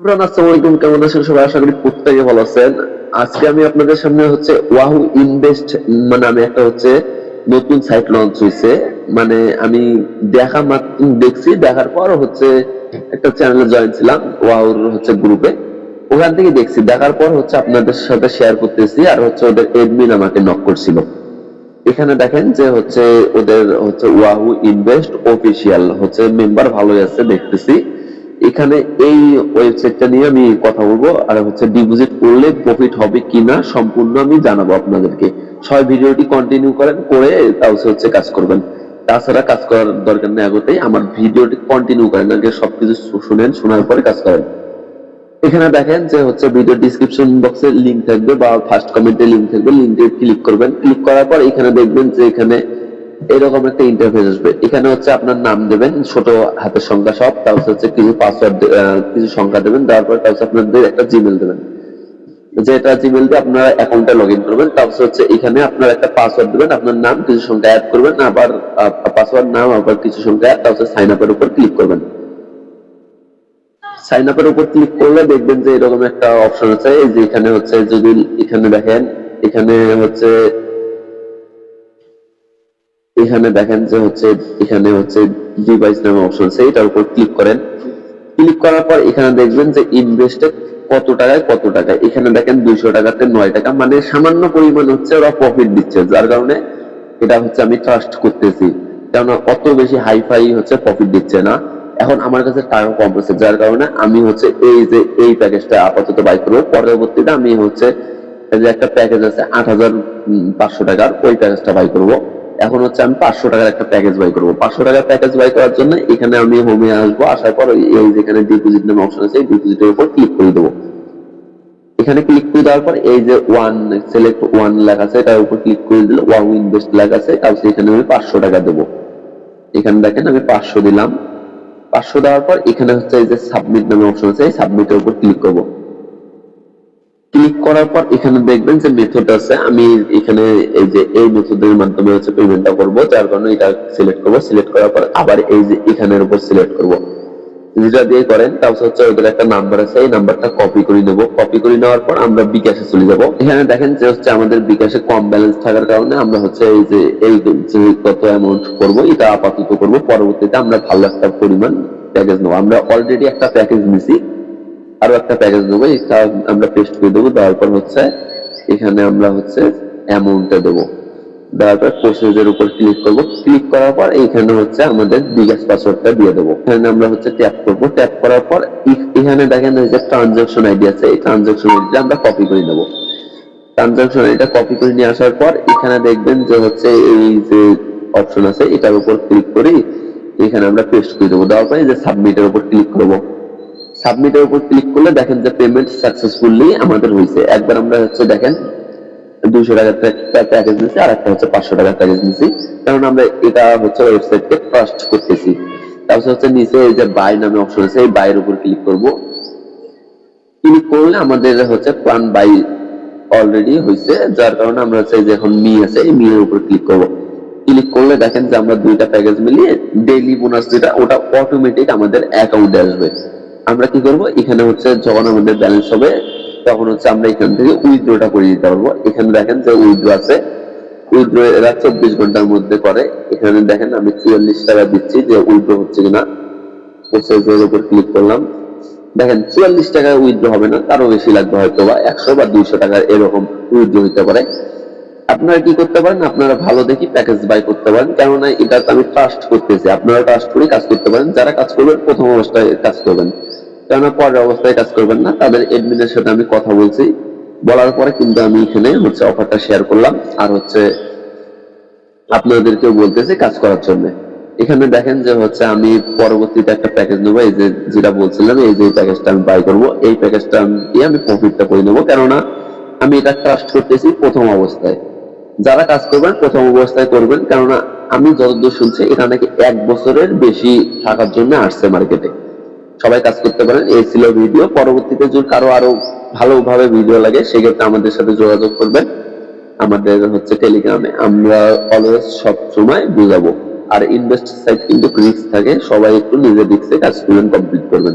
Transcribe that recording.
আসসালামু আলাইকুম, কেমন আছেন সবাই? আশা করি প্রত্যেকে ভালো আছেন। আজকে আমি আপনাদের সামনে ওয়াহু ইনভেস্ট নামে একটা নতুন সাইট লঞ্চ হয়েছে। মানে আমি দেখা মাত্র দেখছি, দেখার পর একটা চ্যানেলে জয়েন ছিলাম ওয়াহুর গ্রুপে। ওখান থেকে দেখছি, দেখার পর আপনাদের সাথে শেয়ার করতেছি। আর ওদের এডমিন আমাকে নক করছিল। এখানে দেখেন যে ওদের ওয়াহু ইনভেস্ট অফিসিয়াল মেম্বার ভালোই আছে দেখতেছি। এখানে এই ওয়েবসাইটটা নিয়ে আমি কথা বলবো, আর ডিপোজিট করলে প্রফিট হবে কিনা সম্পূর্ণ আমি জানাবো আপনাদেরকে। সবাই ভিডিওটি কন্টিনিউ করেন, করে তারপর কাজ করবেন। তাছাড়া কাজ করার দরকার নেই, আগতেই আমার ভিডিওটি কন্টিনিউ করেন, আগে সবকিছু শুনেন, শোনার পরে কাজ করেন। এখানে দেখেন যে ভিডিও ডিসক্রিপশন বক্সে লিংক থাকবে বা ফার্স্ট কমেন্টে লিংক থাকবে, লিংকে ক্লিক করবেন। ক্লিক করার পর এখানে দেখবেন যে এখানে এরকম একটা ইন্টারফেস আসবে। এখানে আপনার নাম দেবেন, ছোট হাতের সংখ্যা সব, তারপর কিছু পাসওয়ার্ড, কিছু সংখ্যা দেবেন। দেওয়ার পর তারপর আপনাদের একটা জিমেল দেবেন, যেটা জিমেল দিয়ে আপনারা অ্যাকাউন্টে লগ ইন করবেন। তারপর এখানে আপনার একটা পাসওয়ার্ড দেবেন, আপনার নাম, কিছু সংখ্যা অ্যাড করবেন, আবার পাসওয়ার্ড, নাম, আবার কিছু সংখ্যা অ্যাড, তারপর সাইন আপের উপর ক্লিক করবেন। সাইন আপের উপর ক্লিক করলে দেখবেন যে এরকম একটা অপশন আছে। এই যে এখানে যদি এখানে দেখেন, এখানে এখানে দেখেন যে এখানে ডিভাইস নামে অপশন আছে, এটার উপর ক্লিক করেন। ক্লিক করার পর এখানে দেখবেন যে ইনভেস্টে কত টাকায় কত টাকা। এখানে দেখেন 200 টাকাতে 9 টাকা, মানে সামান্য পরিমাণ ওরা প্রফিট দিচ্ছে, যার কারণে এটা আমি ট্রাস্ট করতেছি। কেননা অত বেশি হাইফাই প্রফিট দিচ্ছে না। এখন আমার কাছে টাকা কম আছে, যার কারণে আমি এই প্যাকেজটা আপাতত বাই করবো। পরবর্তীতে আমি এই যে একটা প্যাকেজ আছে 8,500 টাকার, ওই প্যাকেজটা বাই করবো। এখন আমি 500 টাকার একটা প্যাকেজ বাই করবো। 500 টাকার প্যাকেজ বাই করার জন্য এখানে আমি হোমে আসবো। আসার পর এই যেখানে ডিপোজিট নামে অপশন আছে, এই ডিপোজিটের উপর ক্লিক করে দেবো। এখানে ক্লিক করে দেওয়ার পর এই যে সিলেক্ট ওয়ান লেখা আছে, এটার উপর ক্লিক করে দিলে ওয়াও ইনভেস্ট লেখা আছে। তারপর এখানে আমি 500 টাকা দেবো। এখানে দেখেন আমি 500 দিলাম। 500 দেওয়ার পর এখানে এই যে সাবমিট নামে অপশন আছে, এই সাবমিটের উপর ক্লিক করবো। ক্লিক করার পর এখানে দেখবেন যে মেথড আছে। আমি এখানে এই মেথডের মাধ্যমে পেমেন্টটা করব, যার কারণে এটা সিলেক্ট করব। সিলেক্ট করার পর আবার এই যে এখানের উপর সিলেক্ট করব, যেটা দিয়ে করেন। তারপর ওদের একটা নাম্বার আছে, এই নাম্বারটা কপি করে নেব। কপি করে নেওয়ার পর আমরা বিকাশে চলে যাব। এখানে দেখেন যে আমাদের বিকাশে কম ব্যালেন্স থাকার কারণে আমরা এই যে কত অ্যামাউন্ট করব, এটা আপাতত করব। পরবর্তীতে আমরা ভালো একটা পরিমাণ প্যাকেজ নেব। আমরা অলরেডি একটা প্যাকেজ নিছি, আরো একটা প্যাকেজ নেবো, এটা আমরা পেস্ট করে দেবো। দেওয়ার পর এখানে আমরা অ্যামাউন্টটা দেবো। দেওয়ার পর প্রসেসের উপর ক্লিক করবো। ক্লিক করার পর এখানে আমাদের বিকাশ পাসওয়ার্ডটা দিয়ে দেবো। এখানে আমরা ট্যাপ করবো। ট্যাপ করার পর এখানে দেখেন যে ট্রানজাকশন আইডি আছে, এই ট্রানজাকশন আইডিটা আমরা কপি করে নেবো। ট্রানজাকশন আইডিটা কপি করে নিয়ে আসার পর এখানে দেখবেন যে এই যে অপশন আছে, এটার উপর ক্লিক করি, এখানে আমরা পেস্ট করে দেবো। দেওয়ার পর এই যে সাবমিটের উপর ক্লিক করবো। সাবমিটের উপর ক্লিক করলে দেখেন যে পেমেন্ট সাকসেসফুলি আমাদের হয়েছে। একবার আমরা দেখেন 200 টাকার প্যাকেজ নিচ্ছি, আর একটা 500 টাকার প্যাকেজ নিচ্ছি, কারণ আমরা এটা ওয়েবসাইটকে ট্রাস্ট করতেছি। তারপর নিচে এই যে বাই নামে অপশন আছে, এই বাইয়ের উপর ক্লিক করব। ক্লিক করলে আমাদের প্ল্যান বাই অলরেডি হয়েছে, যার কারণে আমরা এই যে এখন মি আছে, এই মি এর উপর ক্লিক করব। ক্লিক করলে দেখেন যে আমরা দুইটা প্যাকেজ মিলিয়ে ডেইলি বোনাস যেটা, ওটা অটোমেটিক আমাদের অ্যাকাউন্টে আসবে। আমরা কি করব, এখানে যখন আমাদের ব্যালেন্স হবে তখন আমরা এখান থেকে উইথড্রটা করে দিতে পারবো। এখানে দেখেন যে উইথড্র আছে, উইথড্র এরা 24 ঘন্টার মধ্যে করে। এখানে দেখেন আমি 44 টাকা দিচ্ছি, যে উইথড্র হচ্ছে কিনা। প্রসেসের উপর ক্লিক করলাম। দেখেন 44 টাকা উইথড্র হবে না, তারও বেশি লাগবে, হয়তো বা 100 বা 200 টাকা এরকম উইথড্র হতে পারে। আপনারা কি করতে পারেন, আপনারা ভালো দেখি প্যাকেজ বাই করতে পারেন, কেননা এটা আমি ট্রাস্ট করতেছি। আপনারা ট্রাস্ট করে কাজ করতে পারেন। যারা কাজ করবেন প্রথম অবস্থায় কাজ করবেন, কেননা পরের অবস্থায় কাজ করবেন না। তাদের এডমিনের সাথে আমি কথা বলছি, বলার পরে কিন্তু আমি এখানে অফারটা শেয়ার করলাম, আর আপনাদেরকেও বলতেছি কাজ করার জন্য। এখানে দেখেন যে আমি পরবর্তীতে একটা প্যাকেজ নেবো, এই যে যেটা বলছিলাম, এই যে প্যাকেজটা আমি বাই করবো। এই প্যাকেজটা আমি প্রফিটটা করে নেবো, কেননা আমি এটা ট্রাস্ট করতেছি প্রথম অবস্থায়। যারা কাজ করবেন প্রথম অবস্থায় করবেন, কেননা আমি যতদূর শুনছি এটা নাকি 1 বছরের বেশি থাকার জন্য আসছে মার্কেটে। সবাই কাজ করতে পারেন। এই ছিল ভিডিও। পরবর্তীতে যদি কারো আরো ভালোভাবে ভিডিও লাগে, সেক্ষেত্রে আমাদের সাথে যোগাযোগ করবেন। আমাদের টেলিগ্রামে, আমরা অলওয়েজ সব সময় বুঝাবো। আর ইনভেস্ট সাইট কিন্তু রিস্ক থাকে, সবাই একটু নিজের রিস্কে কাজ কমপ্লিট করবেন।